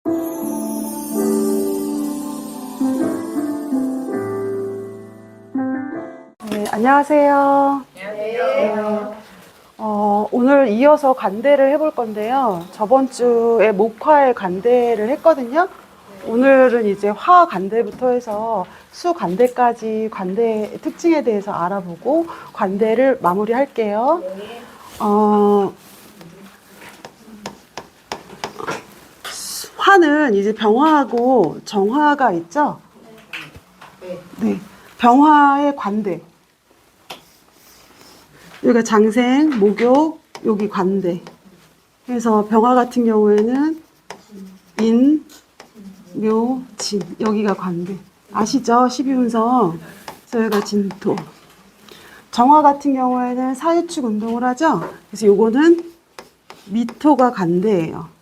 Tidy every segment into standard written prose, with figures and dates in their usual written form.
네, 안녕하세요. 안녕하세요. 오늘 이어서 관대를 해볼 건데요. 저번 주에 목화의 관대를 했거든요. 오늘은 이제 화 관대부터 해서 수 관대까지 관대 특징에 대해서 알아보고 관대를 마무리할게요. 화는 이제 병화하고 정화가 있죠? 네. 병화의 관대. 여기가 장생, 목욕, 여기 관대. 그래서 병화 같은 경우에는 인, 묘, 진. 여기가 관대. 아시죠? 12운성. 그래서 여기가 진토. 정화 같은 경우에는 사유축 운동을 하죠? 그래서 요거는 미토가 관대예요.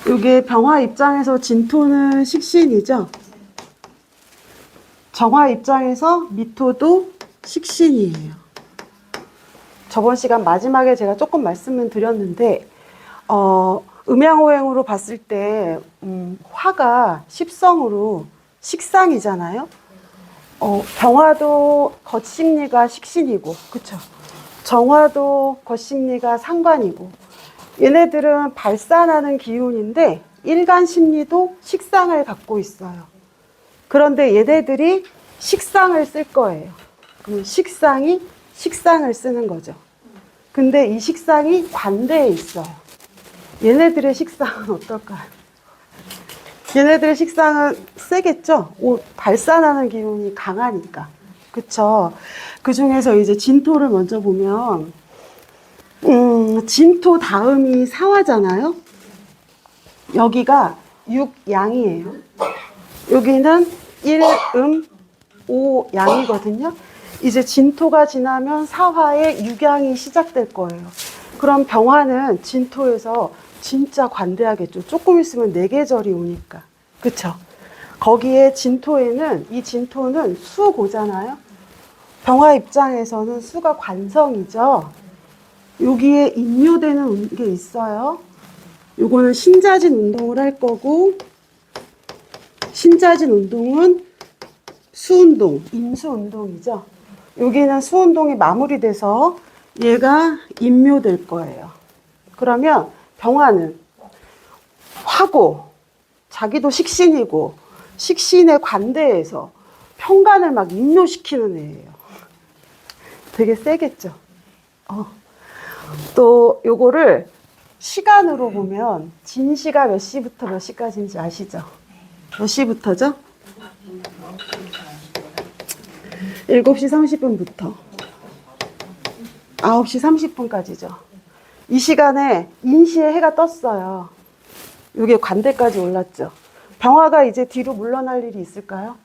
요게 병화 입장에서 진토는 식신이죠? 정화 입장에서 미토도 식신이에요. 저번 시간 마지막에 제가 조금 말씀을 드렸는데 음양오행으로 봤을 때 화가 십성으로 식상이잖아요. 병화도 겉심리가 식신이고, 그쵸? 정화도 겉심리가 상관이고, 얘네들은 발산하는 기운인데 일간심리도 식상을 갖고 있어요. 그런데 얘네들이 식상을 쓸 거예요. 그럼 식상이 식상을 쓰는 거죠. 근데 이 식상이 관대에 있어요. 얘네들의 식상은 어떨까요? 얘네들의 식상은 세겠죠? 발산하는 기운이 강하니까. 그쵸? 그 중에서 이제 진토를 먼저 보면, 진토 다음이 사화잖아요? 여기가 육양이에요. 여기는 1음 5양이거든요. 이제 진토가 지나면 사화의 육양이 시작될 거예요. 그럼 병화는 진토에서 진짜 관대하겠죠. 조금 있으면 내계절이 오니까. 그쵸? 거기에 진토에는, 이 진토는 수고잖아요. 병화 입장에서는 수가 관성이죠. 여기에 인묘되는 게 있어요. 요거는 신자진 운동을 할 거고, 신자진 운동은 수운동, 임수운동이죠. 여기는 수운동이 마무리돼서 얘가 인묘될 거예요. 그러면 병화는 화고, 자기도 식신이고, 식신의 관대에서 평간을 막 인묘시키는 애예요. 되게 세겠죠. 또 요거를 시간으로 보면 진시가 몇 시부터 몇 시까지인지 아시죠? 몇 시부터죠? 7시 30분부터 9시 30분까지죠. 이 시간에 인시에 해가 떴어요. 이게 관대까지 올랐죠. 병화가 이제 뒤로 물러날 일이 있을까요?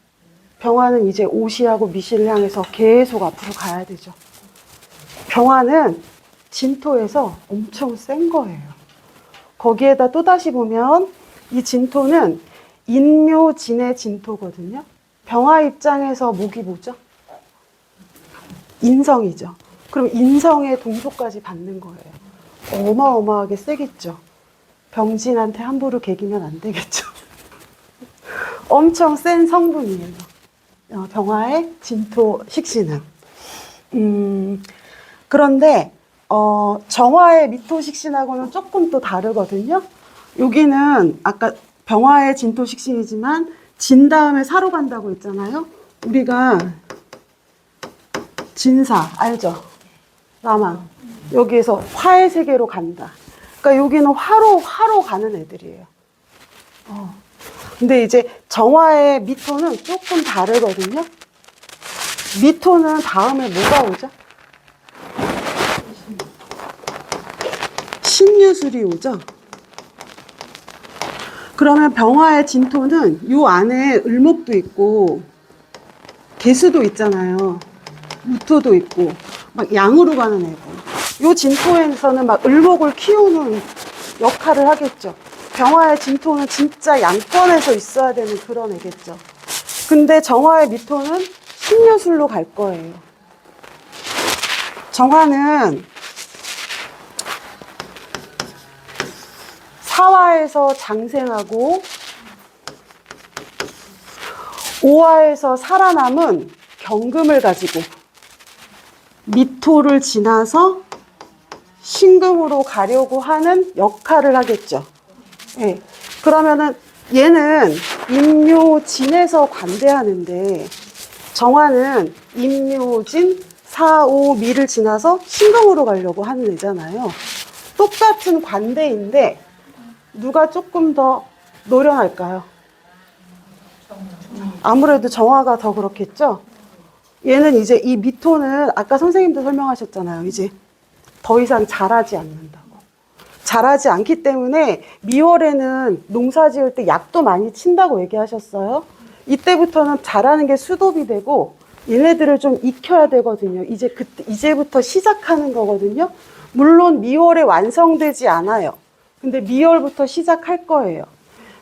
병화는 이제 오시하고 미시를 향해서 계속 앞으로 가야 되죠. 병화는 진토에서 엄청 센 거예요. 거기에다 또다시 보면 이 진토는 인묘진의 진토거든요. 병화 입장에서 목이 뭐죠? 인성이죠. 그럼 인성의 동조까지 받는 거예요. 어마어마하게 세겠죠. 병진한테 함부로 개기면 안 되겠죠. 엄청 센 성분이에요. 병화의 진토 식신은. 그런데 정화의 미토 식신하고는 조금 또 다르거든요. 여기는 아까 병화의 진토 식신이지만 진 다음에 사로 간다고 했잖아요. 우리가 진사 알죠? 라망. 여기에서 화의 세계로 간다. 그러니까 여기는 화로 가는 애들이에요. 근데 이제 정화의 미토는 조금 다르거든요. 미토는 다음에 뭐가 오죠? 신유술이 오죠. 그러면 병화의 진토는 요 안에 을목도 있고 개수도 있잖아요. 무토도 있고 막 양으로 가는 애고, 요 진토에서는 막 을목을 키우는 역할을 하겠죠. 병화의 진토는 진짜 양권에서 있어야 되는 그런 애겠죠. 근데 정화의 미토는 신유술로 갈 거예요. 정화는 오화에서 장생하고 오화에서 살아남은 경금을 가지고 미토를 지나서 신금으로 가려고 하는 역할을 하겠죠. 예. 그러면은 얘는 임묘진에서 관대하는데 정화는 임묘진, 사오미를 지나서 신금으로 가려고 하는 애잖아요. 똑같은 관대인데 누가 조금 더 노련할까요? 아무래도 정화가 더 그렇겠죠? 얘는 이제 이 미토는 아까 선생님도 설명하셨잖아요. 이제 더 이상 자라지 않는다고. 자라지 않기 때문에 미월에는 농사 지을 때 약도 많이 친다고 얘기하셨어요. 이때부터는 자라는 게 수독이 되고 얘네들을 좀 익혀야 되거든요. 이제부터 시작하는 거거든요. 물론 미월에 완성되지 않아요. 근데 미월부터 시작할 거예요.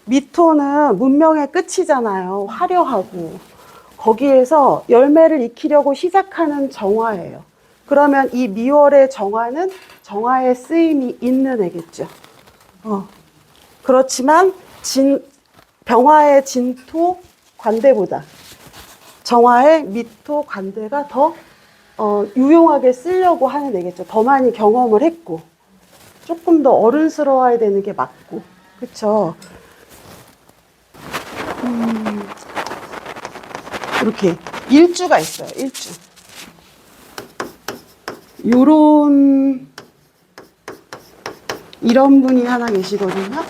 미토는 문명의 끝이잖아요. 화려하고. 거기에서 열매를 익히려고 시작하는 정화예요. 그러면 이 미월의 정화는 정화의 쓰임이 있는 애겠죠. 그렇지만 병화의 진토 관대보다 정화의 미토 관대가 더 유용하게 쓰려고 하는 애겠죠. 더 많이 경험을 했고 조금 더 어른스러워야 되는 게 맞고, 그렇죠? 이렇게 일주가 있어요. 일주. 이런 분이 하나 계시거든요.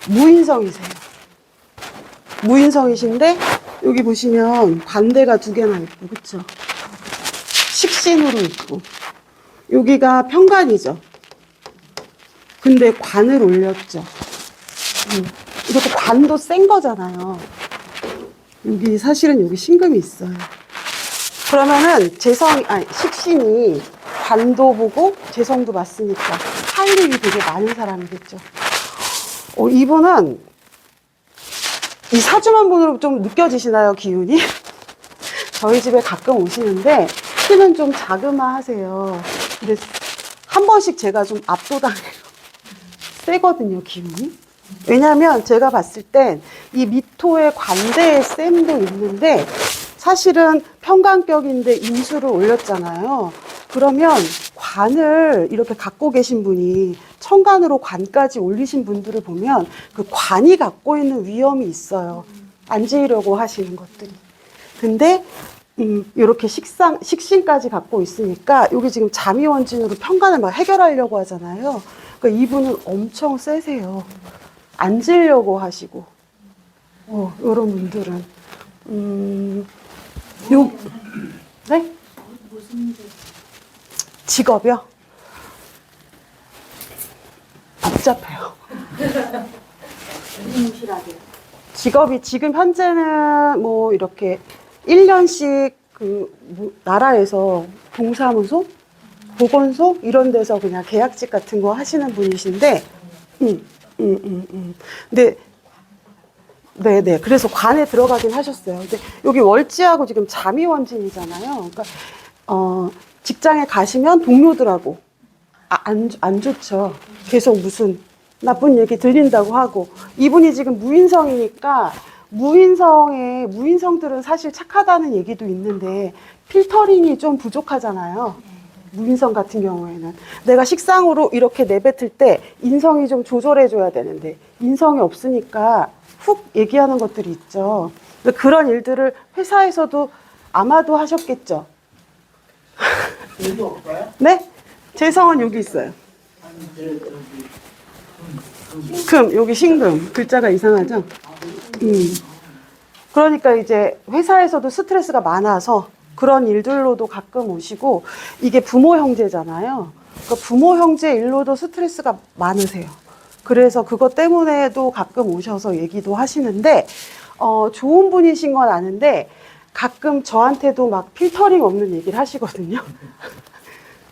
무인성이세요. 무인성이신데 여기 보시면 관대가 두 개나 있고, 그렇죠? 식신으로 있고 여기가 편관이죠. 근데 관을 올렸죠. 이것도 관도 센 거잖아요. 여기 사실은 여기 신금이 있어요. 그러면은 식신이 관도 보고 재성도 맞으니까 할 일이 되게 많은 사람이겠죠. 이분은 이 사주만 보면 좀 느껴지시나요, 기운이? 저희 집에 가끔 오시는데 키는 좀 자그마하세요. 근데 한 번씩 제가 좀 압도당해요. 세거든요, 기운이. 왜냐하면 제가 봤을 땐 이 미토의 관대의 셈도 있는데 사실은 편관격인데 인수를 올렸잖아요. 그러면 관을 이렇게 갖고 계신 분이 천간으로 관까지 올리신 분들을 보면 그 관이 갖고 있는 위험이 있어요. 안 지으려고 하시는 것들이. 근데 이렇게 식신까지 갖고 있으니까 여기 지금 자미원진으로 편관을 막 해결하려고 하잖아요. 그러니까 이분은 엄청 세세요. 안 지으려고 하시고. 이런 분들은. 네? 직업이요? 복잡해요. 직업이 지금 현재는 뭐 이렇게 1년씩 나라에서 동사무소, 보건소 이런 데서 그냥 계약직 같은 거 하시는 분이신데, 근데 네네. 그래서 관에 들어가긴 하셨어요. 근데 여기 월지하고 지금 자미원진이잖아요. 그러니까 직장에 가시면 동료들하고 안 좋죠. 계속 무슨 나쁜 얘기 들린다고 하고. 이분이 지금 무인성이니까 무인성들은 사실 착하다는 얘기도 있는데 필터링이 좀 부족하잖아요. 무인성 같은 경우에는 내가 식상으로 이렇게 내뱉을 때 인성이 좀 조절해줘야 되는데 인성이 없으니까 훅 얘기하는 것들이 있죠. 그런 일들을 회사에서도 아마도 하셨겠죠. 여기 없어요? 네? 재성은 여기 있어요. 여기 신금. 글자가 이상하죠? 그러니까 이제 회사에서도 스트레스가 많아서 그런 일들로도 가끔 오시고, 이게 부모 형제잖아요. 그러니까 부모 형제 일로도 스트레스가 많으세요. 그래서 그것 때문에도 가끔 오셔서 얘기도 하시는데, 좋은 분이신 건 아는데 가끔 저한테도 막 필터링 없는 얘기를 하시거든요.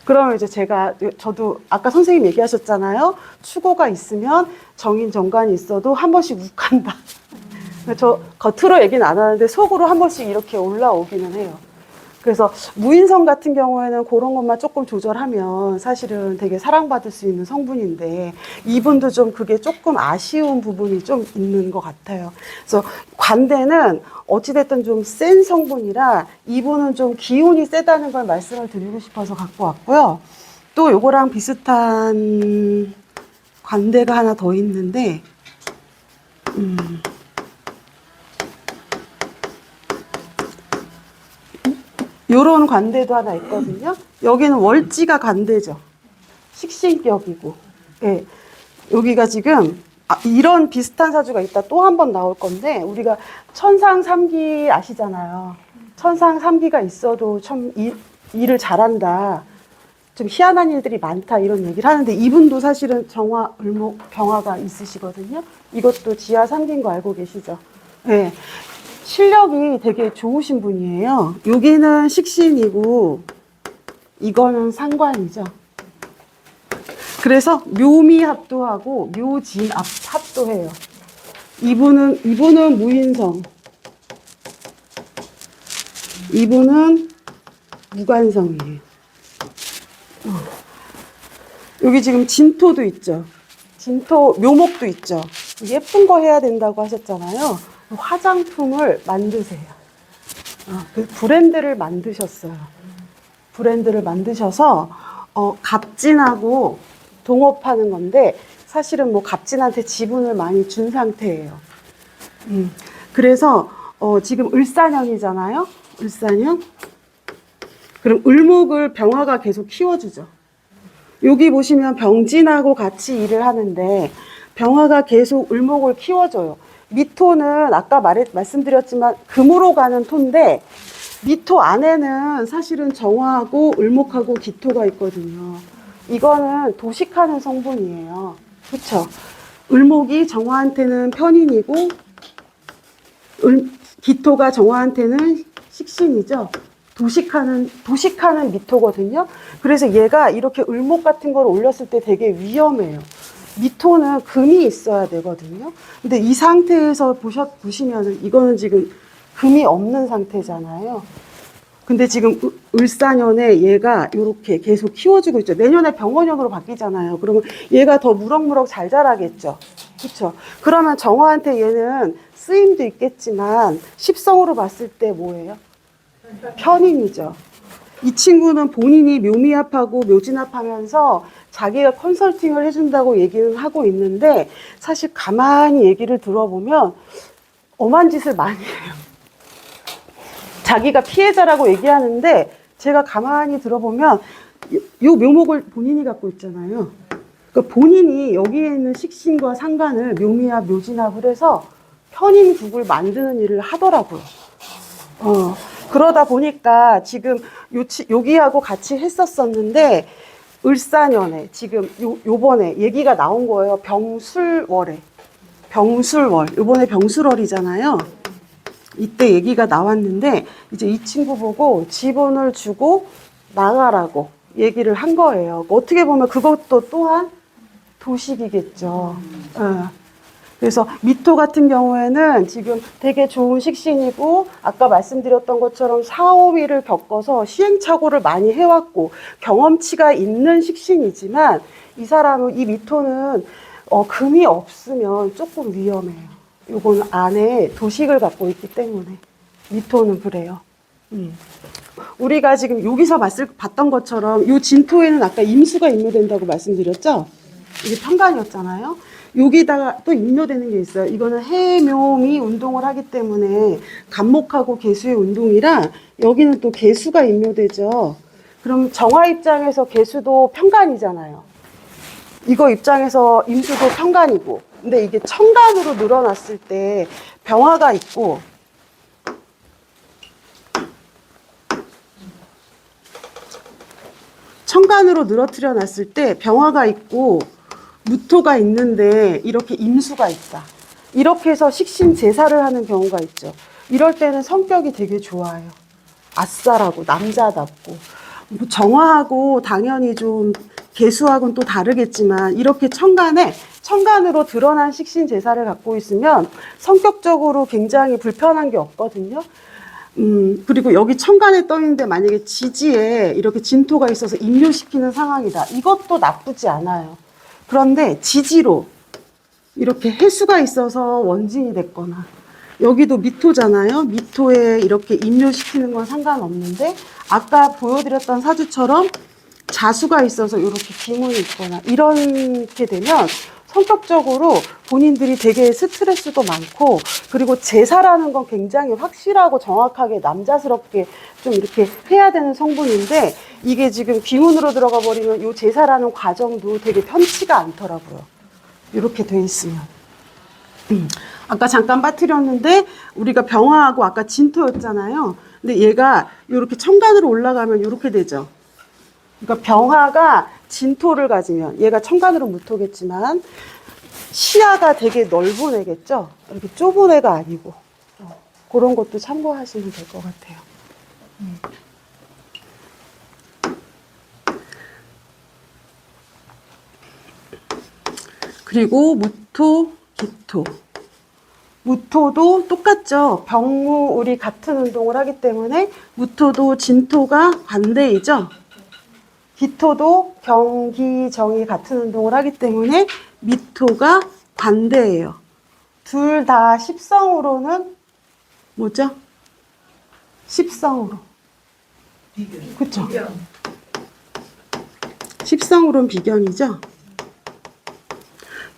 그러면 이제 저도 아까 선생님 얘기하셨잖아요. 추고가 있으면 정인 정관이 있어도 한 번씩 욱한다. 저 겉으로 얘기는 안 하는데 속으로 한 번씩 이렇게 올라오기는 해요. 그래서 무인성 같은 경우에는 그런 것만 조금 조절하면 사실은 되게 사랑받을 수 있는 성분인데 이분도 좀 그게 조금 아쉬운 부분이 좀 있는 것 같아요. 그래서 관대는 어찌됐든 좀 센 성분이라 이분은 좀 기운이 세다는 걸 말씀을 드리고 싶어서 갖고 왔고요. 또 요거랑 비슷한 관대가 하나 더 있는데 요런 관대도 하나 있거든요. 여기는 월지가 관대죠. 식신격이고. 예. 여기가 지금 이런 비슷한 사주가 있다 또 한 번 나올 건데 우리가 천상삼기 아시잖아요. 천상삼기가 있어도 참 일을 잘한다. 좀 희한한 일들이 많다 이런 얘기를 하는데 이분도 사실은 정화, 을목, 병화가 있으시거든요. 이것도 지하 삼기인 거 알고 계시죠? 네. 실력이 되게 좋으신 분이에요. 여기는 식신이고 이거는 상관이죠. 그래서 묘미합도 하고 묘진합도 해요. 이분은 무인성, 이분은 무관성이에요. 여기 지금 진토도 있죠. 진토, 묘목도 있죠. 예쁜 거 해야 된다고 하셨잖아요. 화장품을 만드세요. 그 브랜드를 만드셨어요. 브랜드를 만드셔서 갑진하고 동업하는 건데 사실은 뭐 갑진한테 지분을 많이 준 상태예요. 그래서 지금 을사년이잖아요. 을사년. 그럼 을목을 병화가 계속 키워주죠. 여기 보시면 병진하고 같이 일을 하는데 병화가 계속 을목을 키워줘요. 미토는 아까 말씀드렸지만 금으로 가는 토인데 미토 안에는 사실은 정화하고 을목하고 기토가 있거든요. 이거는 도식하는 성분이에요. 그렇죠? 을목이 정화한테는 편인이고 기토가 정화한테는 식신이죠. 도식하는 미토거든요. 그래서 얘가 이렇게 을목 같은 걸 올렸을 때 되게 위험해요. 미토는 금이 있어야 되거든요. 근데 이 상태에서 보시면은 이거는 지금 금이 없는 상태잖아요. 근데 지금 을사년에 얘가 이렇게 계속 키워주고 있죠. 내년에 병원년으로 바뀌잖아요. 그러면 얘가 더 무럭무럭 잘 자라겠죠. 그렇죠? 그러면 정화한테 얘는 쓰임도 있겠지만 십성으로 봤을 때 뭐예요? 편인이죠. 이 친구는 본인이 묘미합하고 묘진합하면서 자기가 컨설팅을 해준다고 얘기는 하고 있는데 사실 가만히 얘기를 들어보면 엄한 짓을 많이 해요. 자기가 피해자라고 얘기하는데 제가 가만히 들어보면 요 묘목을 본인이 갖고 있잖아요. 그러니까 본인이 여기에 있는 식신과 상관을 묘미합, 묘진합을 해서 편인국을 만드는 일을 하더라고요. 그러다 보니까 지금 여기하고 같이 했었었는데 을사년에 지금 요번에 얘기가 나온 거예요. 병술월에. 병술월. 요번에 병술월이잖아요. 이때 얘기가 나왔는데 이제 이 친구 보고 지분을 주고 나가라고 얘기를 한 거예요. 어떻게 보면 그것도 또한 도식이겠죠. 그래서 미토 같은 경우에는 지금 되게 좋은 식신이고 아까 말씀드렸던 것처럼 사오위를 겪어서 시행착오를 많이 해왔고 경험치가 있는 식신이지만 이 사람은 이 미토는 금이 없으면 조금 위험해요. 요건 안에 도식을 갖고 있기 때문에 미토는 그래요. 우리가 지금 여기서 봤던 것처럼 요 진토에는 아까 임수가 임묘된다고 말씀드렸죠? 이게 편간이었잖아요. 여기다가 또 임묘되는 게 있어요. 이거는 해묘미 운동을 하기 때문에 간목하고 개수의 운동이라 여기는 또 개수가 임묘되죠. 그럼 정화 입장에서 개수도 편간이잖아요. 이거 입장에서 임수도 편간이고. 근데 이게 천간으로 늘어났을 때 병화가 있고 천간으로 늘어뜨려 놨을 때 병화가 있고 무토가 있는데 이렇게 임수가 있다. 이렇게 해서 식신 제사를 하는 경우가 있죠. 이럴 때는 성격이 되게 좋아요. 아싸라고 남자답고 정화하고 당연히 좀 개수하고는 또 다르겠지만 이렇게 천간으로 드러난 식신 제사를 갖고 있으면 성격적으로 굉장히 불편한 게 없거든요. 그리고 여기 천간에 떠 있는데 만약에 지지에 이렇게 진토가 있어서 임묘시키는 상황이다. 이것도 나쁘지 않아요. 그런데 지지로 이렇게 해수가 있어서 원진이 됐거나, 여기도 미토잖아요. 미토에 이렇게 임묘시키는 건 상관없는데, 아까 보여드렸던 사주처럼 자수가 있어서 이렇게 기문이 있거나 이렇게 되면 성격적으로 본인들이 되게 스트레스도 많고, 그리고 제사라는 건 굉장히 확실하고 정확하게 남자스럽게 좀 이렇게 해야 되는 성분인데, 이게 지금 기운으로 들어가 버리면 이 제사라는 과정도 되게 편치가 않더라고요. 이렇게 돼 있으면. 아까 잠깐 빠뜨렸는데, 우리가 병화하고 아까 진토였잖아요. 근데 얘가 이렇게 천간으로 올라가면 이렇게 되죠. 그러니까 병화가 진토를 가지면, 얘가 천간으로 무토겠지만 시야가 되게 넓은 애겠죠. 이렇게 좁은 애가 아니고, 그런 것도 참고하시면 될 것 같아요. 그리고 무토, 기토. 무토도 똑같죠. 병무, 우리 같은 운동을 하기 때문에 무토도 진토가 반대이죠. 기토도 경기, 정이 같은 운동을 하기 때문에 미토가 반대예요. 둘 다 십성으로는 뭐죠? 십성으로. 그쵸? 십성으로는 비견이죠?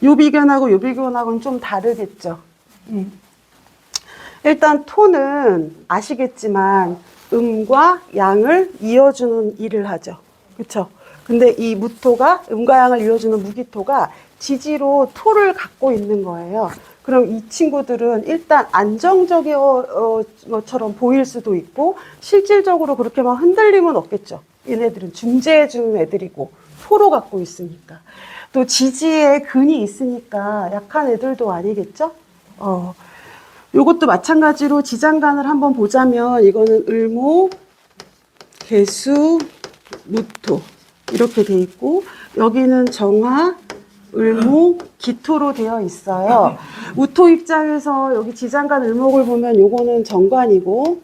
요 비견하고 요 비견하고는 좀 다르겠죠? 일단 토는 아시겠지만 음과 양을 이어주는 일을 하죠. 그쵸? 근데 이 무토가, 음과 양을 이어주는 무기토가 지지로 토를 갖고 있는 거예요. 그럼 이 친구들은 일단 안정적인 것처럼 보일 수도 있고, 실질적으로 그렇게 막 흔들림은 없겠죠. 얘네들은 중재해주는 애들이고, 토로 갖고 있으니까. 또 지지에 근이 있으니까 약한 애들도 아니겠죠? 요것도 마찬가지로 지장간을 한번 보자면, 이거는 을목, 개수, 무토 이렇게 돼 있고, 여기는 정화, 을목, 기토로 되어 있어요. 무토 입장에서 여기 지장간 을목을 보면 요거는 정관이고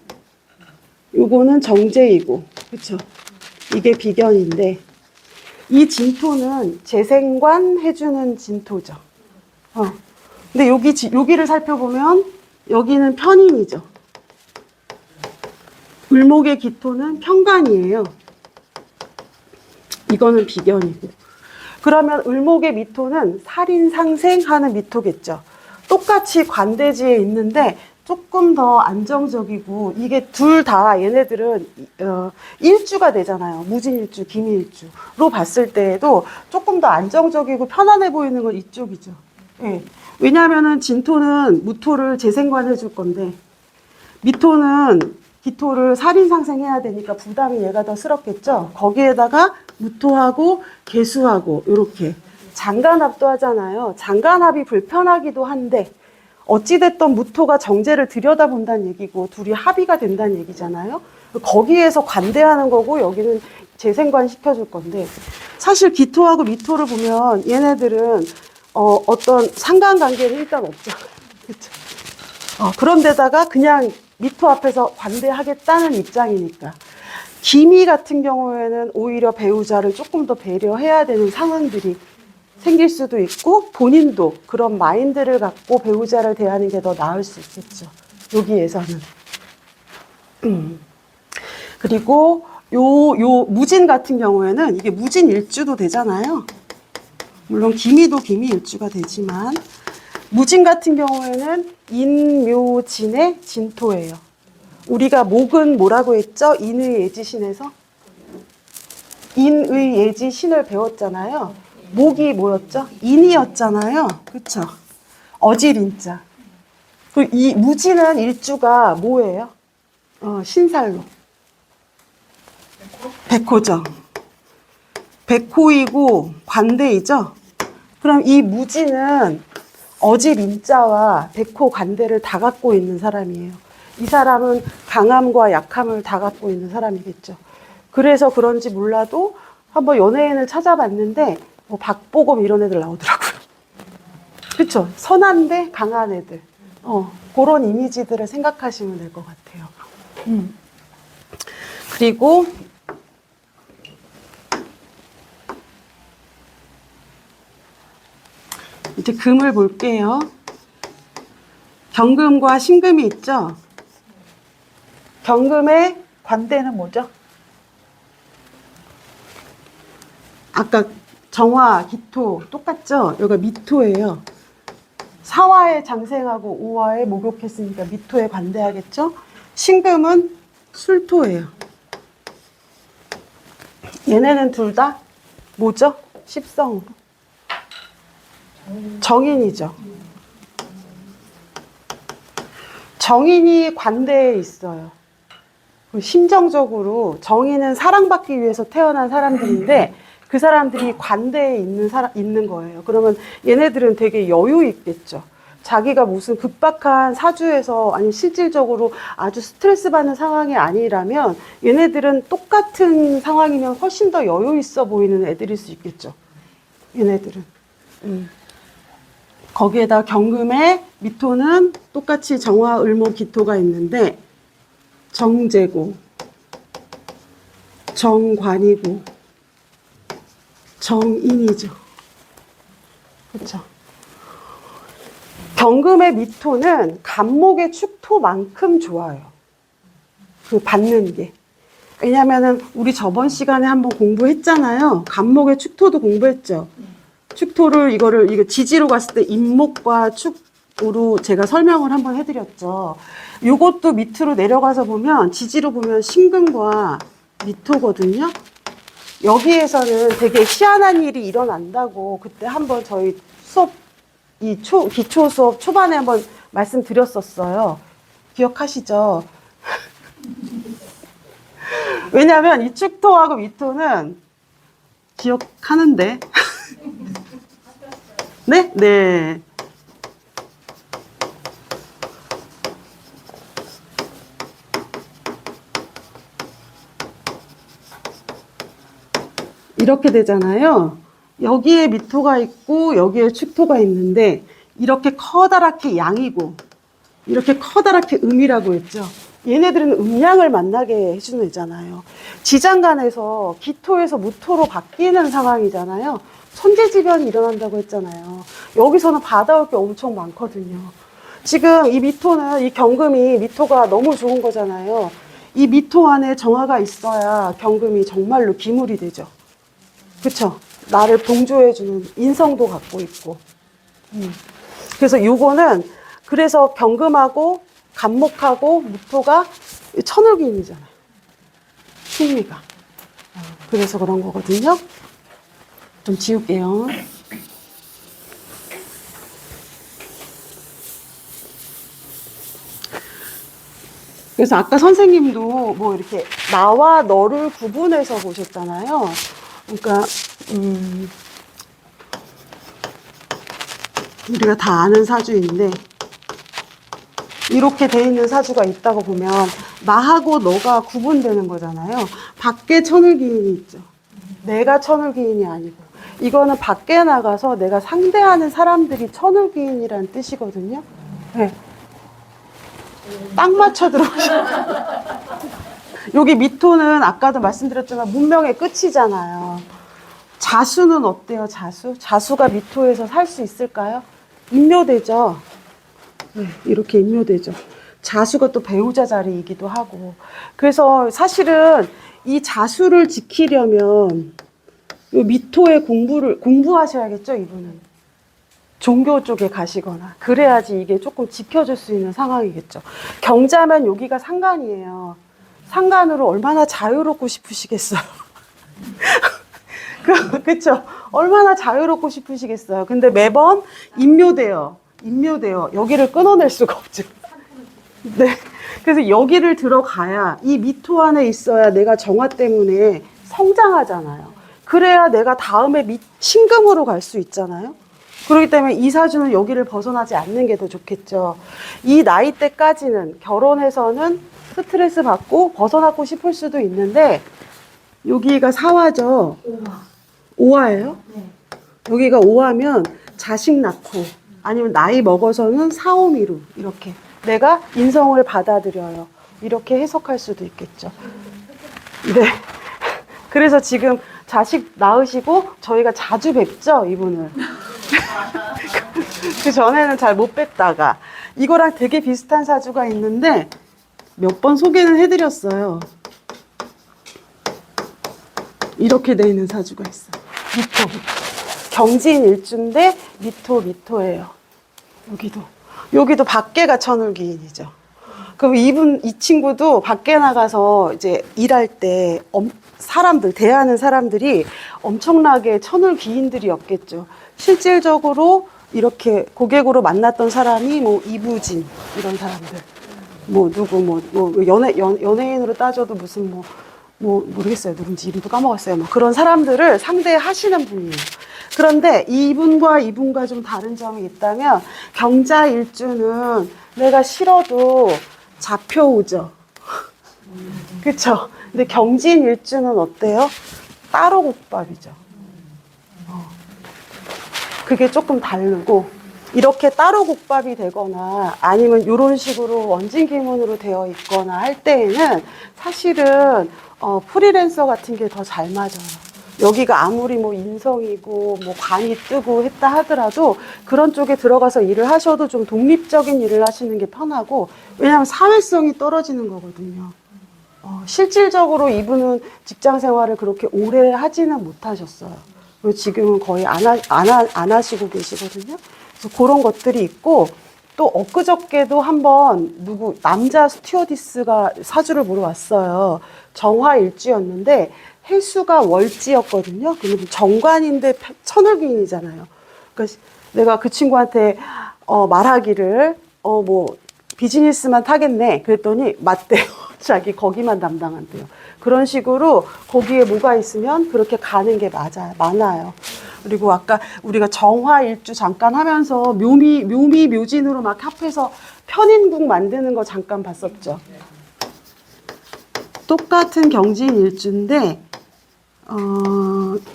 요거는 정제이고, 그쵸? 이게 비견인데, 이 진토는 재생관 해주는 진토죠. 근데 여기를 살펴보면 여기는 편인이죠. 을목의 기토는 편관이에요. 이거는 비견이고. 그러면 을목의 미토는 살인상생하는 미토겠죠. 똑같이 관대지에 있는데 조금 더 안정적이고, 이게 둘 다 얘네들은 일주가 되잖아요. 무진일주, 기미일주로 봤을 때에도 조금 더 안정적이고 편안해 보이는 건 이쪽이죠. 예. 왜냐하면은 진토는 무토를 재생관해 줄 건데, 미토는 기토를 살인상생해야 되니까 부담이 얘가 더 스럽겠죠. 거기에다가 무토하고 개수하고 이렇게 장간합도 하잖아요. 장간합이 불편하기도 한데, 어찌됐든 무토가 정제를 들여다본다는 얘기고 둘이 합의가 된다는 얘기잖아요. 거기에서 관대하는 거고, 여기는 재생관 시켜줄 건데, 사실 기토하고 미토를 보면 얘네들은 어떤 상관관계는 일단 없잖아요. 그쵸? 그런데다가 그냥 미토 앞에서 관대하겠다는 입장이니까. 기미 같은 경우에는 오히려 배우자를 조금 더 배려해야 되는 상황들이 생길 수도 있고, 본인도 그런 마인드를 갖고 배우자를 대하는 게 더 나을 수 있겠죠. 여기에서는. 그리고 요 무진 같은 경우에는 이게 무진 일주도 되잖아요. 물론 기미도 기미 일주가 되지만, 무진 같은 경우에는 인묘진의 진토예요. 우리가 목은 뭐라고 했죠? 인의 예지신에서? 인의 예지신을 배웠잖아요. 목이 뭐였죠? 인이었잖아요. 그쵸? 어질인자. 이 무진은 일주가 뭐예요? 신살로. 백호죠. 백호이고 관대이죠? 그럼 이 무진은 어질인자와 백호 관대를 다 갖고 있는 사람이에요. 이 사람은 강함과 약함을 다 갖고 있는 사람이겠죠. 그래서 그런지 몰라도 한번 연예인을 찾아봤는데 뭐 박보검 이런 애들 나오더라고요. 그렇죠? 선한데 강한 애들. 그런 이미지들을 생각하시면 될 것 같아요. 그리고 이제 금을 볼게요. 경금과 신금이 있죠? 경금의 관대는 뭐죠? 아까 정화, 기토 똑같죠? 여기가 미토예요. 사화에 장생하고 오화에 목욕했으니까 미토에 관대하겠죠? 신금은 술토예요. 얘네는 둘 다 뭐죠? 십성으로. 정인이죠. 정인이 관대에 있어요. 심정적으로 정인은 사랑받기 위해서 태어난 사람들인데 그 사람들이 관대에 있는 거예요. 그러면 얘네들은 되게 여유 있겠죠. 자기가 무슨 급박한 사주에서 아니 실질적으로 아주 스트레스 받는 상황이 아니라면 얘네들은 똑같은 상황이면 훨씬 더 여유 있어 보이는 애들일 수 있겠죠. 얘네들은. 거기에다 경금의 미토는 똑같이 정화, 을목, 기토가 있는데 정제고, 정관이고, 정인이죠. 그렇죠. 경금의 미토는 간목의 축토만큼 좋아요. 그 받는 게. 왜냐면은 우리 저번 시간에 한번 공부했잖아요. 간목의 축토도 공부했죠. 축토를 이거 지지로 갔을 때 임목과 축으로 제가 설명을 한번 해드렸죠. 요것도 밑으로 내려가서 보면 지지로 보면 신금과 미토거든요. 여기에서는 되게 희한한 일이 일어난다고 그때 한번 저희 수업 기초 수업 초반에 한번 말씀드렸었어요. 기억하시죠? 왜냐하면 이 축토하고 미토는 기억하는데. 네? 네. 이렇게 되잖아요. 여기에 미토가 있고 여기에 축토가 있는데 이렇게 커다랗게 양이고 이렇게 커다랗게 음이라고 했죠. 얘네들은 음양을 만나게 해주는 애잖아요. 지장간에서 기토에서 무토로 바뀌는 상황이잖아요. 천재지변이 일어난다고 했잖아요. 여기서는 받아올 게 엄청 많거든요. 지금 이 미토는, 이 경금이 미토가 너무 좋은 거잖아요. 이 미토 안에 정화가 있어야 경금이 정말로 기물이 되죠. 그쵸? 나를 봉조해주는 인성도 갖고 있고. 그래서 요거는, 그래서 경금하고 간목하고 무토가 천을기인이잖아요. 흥미가. 그래서 그런 거거든요. 좀 지울게요. 그래서 아까 선생님도 뭐 이렇게 나와 너를 구분해서 보셨잖아요. 그러니까 우리가 다 아는 사주인데 이렇게 돼 있는 사주가 있다고 보면 나하고 너가 구분되는 거잖아요. 밖에 천을기인이 있죠. 내가 천을기인이 아니고 이거는 밖에 나가서 내가 상대하는 사람들이 천을기인이라는 뜻이거든요. 네. 딱 맞춰 들어오셔. 여기 미토는 아까도 말씀드렸지만 문명의 끝이잖아요. 자수는 어때요? 자수가 미토에서 살 수 있을까요? 인묘되죠. 네, 이렇게 인묘되죠. 자수가 또 배우자 자리이기도 하고. 그래서 사실은 이 자수를 지키려면 이 미토의 공부하셔야겠죠, 이분은. 종교 쪽에 가시거나. 그래야지 이게 조금 지켜줄 수 있는 상황이겠죠. 경자면 여기가 상간이에요. 상간으로 얼마나 자유롭고 싶으시겠어요. 그쵸? 얼마나 자유롭고 싶으시겠어요. 근데 매번 인묘돼요. 여기를 끊어낼 수가 없죠. 네. 그래서 여기를 들어가야 이 미토 안에 있어야 내가 정화 때문에 성장하잖아요. 그래야 내가 다음에 신금으로 갈 수 있잖아요. 그렇기 때문에 이 사주는 여기를 벗어나지 않는 게 더 좋겠죠. 이 나이 때까지는 결혼해서는 스트레스 받고 벗어나고 싶을 수도 있는데 여기가 사화죠. 오화예요? 네. 여기가 오화면 자식 낳고 아니면 나이 먹어서는 사오미루 이렇게 내가 인성을 받아들여요. 이렇게 해석할 수도 있겠죠. 네. 그래서 지금 자식 낳으시고 저희가 자주 뵙죠, 이분을. 그 전에는 잘 못 뵙다가 이거랑 되게 비슷한 사주가 있는데 몇 번 소개는 해드렸어요. 이렇게 돼 있는 사주가 있어요. 미토. 경진 일주인데 미토예요. 여기도 밖에가 천을기인이죠. 그럼 이 친구도 밖에 나가서 이제 일할 때 대하는 사람들이 엄청나게 천을기인들이었겠죠. 실질적으로 이렇게 고객으로 만났던 사람이 뭐 이부진 이런 사람들, 뭐 누구 연예인으로 따져도 무슨 모르겠어요. 누군지 이름도 까먹었어요. 뭐 그런 사람들을 상대하시는 분이에요. 그런데 이분과 좀 다른 점이 있다면 경자 일주는 내가 싫어도 잡혀오죠. 그쵸? 근데 경진 일주는 어때요? 따로 국밥이죠. 그게 조금 다르고 이렇게 따로 국밥이 되거나 아니면 이런 식으로 원진기문으로 되어 있거나 할 때에는 사실은 프리랜서 같은 게 더 잘 맞아요. 여기가 아무리 뭐 인성이고 뭐 관이 뜨고 했다 하더라도 그런 쪽에 들어가서 일을 하셔도 좀 독립적인 일을 하시는 게 편하고, 왜냐하면 사회성이 떨어지는 거거든요. 실질적으로 이분은 직장 생활을 그렇게 오래 하지는 못하셨어요. 그리고 지금은 거의 안 하시고 계시거든요. 그래서 그런 것들이 있고, 또 엊그저께도 한번 남자 스튜어디스가 사주를 보러 왔어요. 정화일주였는데 해수가 월지였거든요. 그러면 정관인데 천을기인이잖아요. 그러니까 내가 그 친구한테 말하기를 비즈니스만 타겠네 그랬더니 맞대요. 자기 거기만 담당한대요. 그런 식으로 거기에 뭐가 있으면 그렇게 가는 게 많아요. 그리고 아까 우리가 정화일주 잠깐 하면서 묘진으로 막 합해서 편인국 만드는 거 잠깐 봤었죠. 똑같은 경진일주인데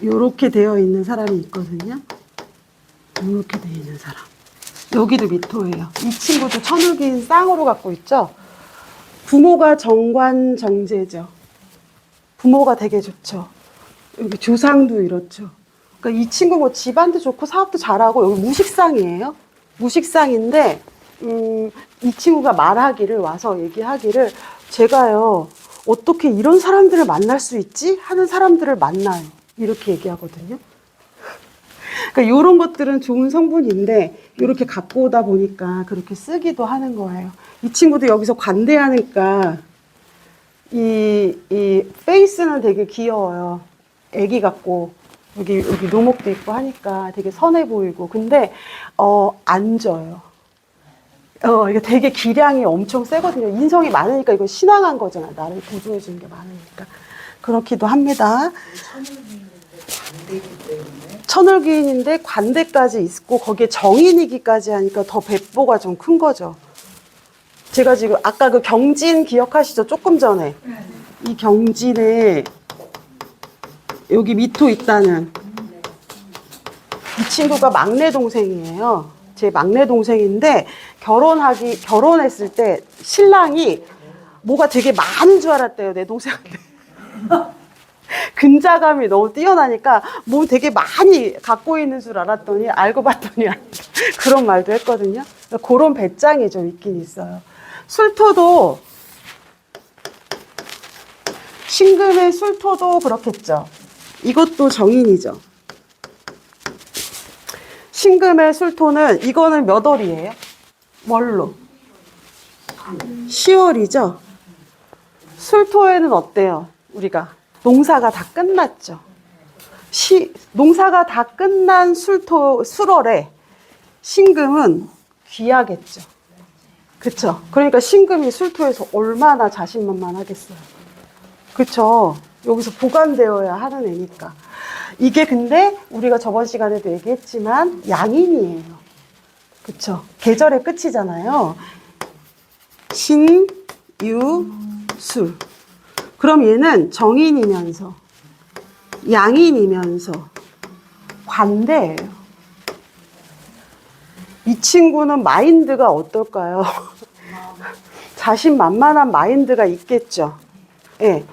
요렇게 되어 있는 사람이 있거든요. 요렇게 되어 있는 사람. 여기도 미토예요. 이 친구도 천을기인 쌍으로 갖고 있죠. 부모가 정관정제죠. 부모가 되게 좋죠. 여기 조상도 이렇죠. 그러니까 이 친구 뭐 집안도 좋고 사업도 잘하고, 여기 무식상이에요. 무식상인데 이 친구가 와서 얘기하기를, 제가요 어떻게 이런 사람들을 만날 수 있지? 하는 사람들을 만나요. 이렇게 얘기하거든요. 그러니까 이런 것들은 좋은 성분인데 이렇게 갖고 오다 보니까 그렇게 쓰기도 하는 거예요. 이 친구도 여기서 관대하니까 이 페이스는 되게 귀여워요. 애기 같고 여기 노목도 있고 하니까 되게 선해 보이고, 근데 안 져요. 이게 되게 기량이 엄청 세거든요. 인성이 많으니까 이거 신앙한 거잖아. 나를 보조해 주는 게 많으니까. 그렇기도 합니다. 천을기인인데 관대까지 있고 거기에 정인이기까지 하니까 더 배보가 좀 큰 거죠. 제가 지금 아까 그 경진 기억하시죠? 조금 전에. 이 경진에 여기 미토 있다는 이 친구가 막내 동생이에요. 제 막내 동생인데 결혼했을 때 신랑이 뭐가 되게 많은 줄 알았대요, 내 동생한테. 근자감이 너무 뛰어나니까 뭐 되게 많이 갖고 있는 줄 알았더니 알고 봤더니 아니다. 그런 말도 했거든요. 그런 배짱이 좀 있긴 있어요. 술토도, 신금의 술토도 그렇겠죠. 이것도 정인이죠. 신금의 술토는, 이거는 몇 월이에요? 뭘로? 10월이죠. 술토에는 어때요? 우리가 농사가 다 끝났죠. 농사가 다 끝난 술월에 신금은 귀하겠죠. 그쵸? 그러니까 신금이 술토에서 얼마나 자신만만하겠어요. 그쵸? 여기서 보관되어야 하는 애니까. 이게 근데 우리가 저번 시간에도 얘기했지만 양인이에요. 그쵸? 계절의 끝이잖아요. 신, 유, 술. 그럼 얘는 정인이면서 양인이면서 관대예요. 이 친구는 마인드가 어떨까요? 자신만만한 마인드가 있겠죠. 예.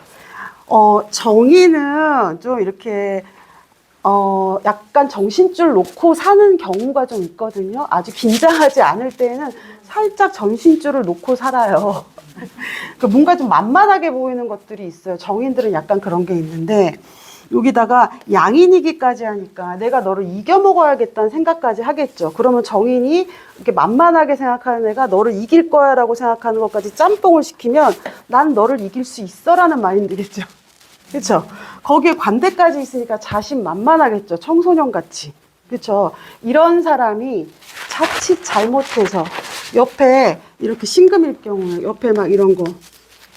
정의는 좀 이렇게, 약간 정신줄 놓고 사는 경우가 좀 있거든요. 아주 긴장하지 않을 때에는 살짝 정신줄을 놓고 살아요. 뭔가 좀 만만하게 보이는 것들이 있어요. 정인들은 약간 그런 게 있는데, 여기다가 양인이기까지 하니까 내가 너를 이겨먹어야겠다는 생각까지 하겠죠. 그러면 정인이 이렇게 만만하게 생각하는 애가 너를 이길 거야 라고 생각하는 것까지 짬뽕을 시키면 난 너를 이길 수 있어 라는 마인드겠죠. 그렇죠? 거기에 관대까지 있으니까 자신만만하겠죠. 청소년같이. 그렇죠? 이런 사람이 자칫 잘못해서 옆에 이렇게 신금일 경우에 옆에 막 이런 거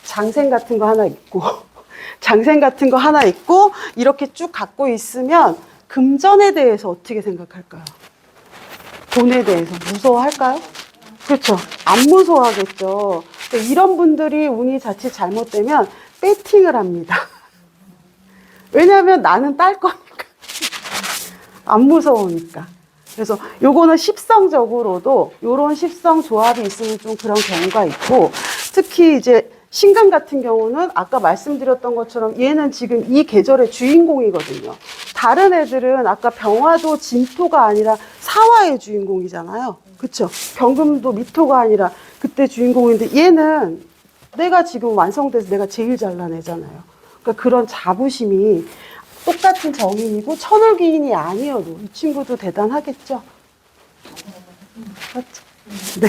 장생 같은 거 하나 있고 장생 같은 거 하나 있고 이렇게 쭉 갖고 있으면 금전에 대해서 어떻게 생각할까요? 돈에 대해서 무서워할까요? 그렇죠. 안 무서워하겠죠. 이런 분들이 운이 자칫 잘못되면 배팅을 합니다. 왜냐하면 나는 딸 거니까. 안 무서우니까. 그래서 요거는 십성적으로도 요런 십성 조합이 있으면 좀 그런 경우가 있고, 특히 이제 신금 같은 경우는 아까 말씀드렸던 것처럼 얘는 지금 이 계절의 주인공이거든요. 다른 애들은 아까 병화도 진토가 아니라 사화의 주인공이잖아요. 그쵸? 경금도 미토가 아니라 그때 주인공인데 얘는 내가 지금 완성돼서 내가 제일 잘난 애잖아요. 그러니까 그런 자부심이 똑같은 정인이고 천을기인이 아니어도 이 친구도 대단하겠죠? 맞죠? 네.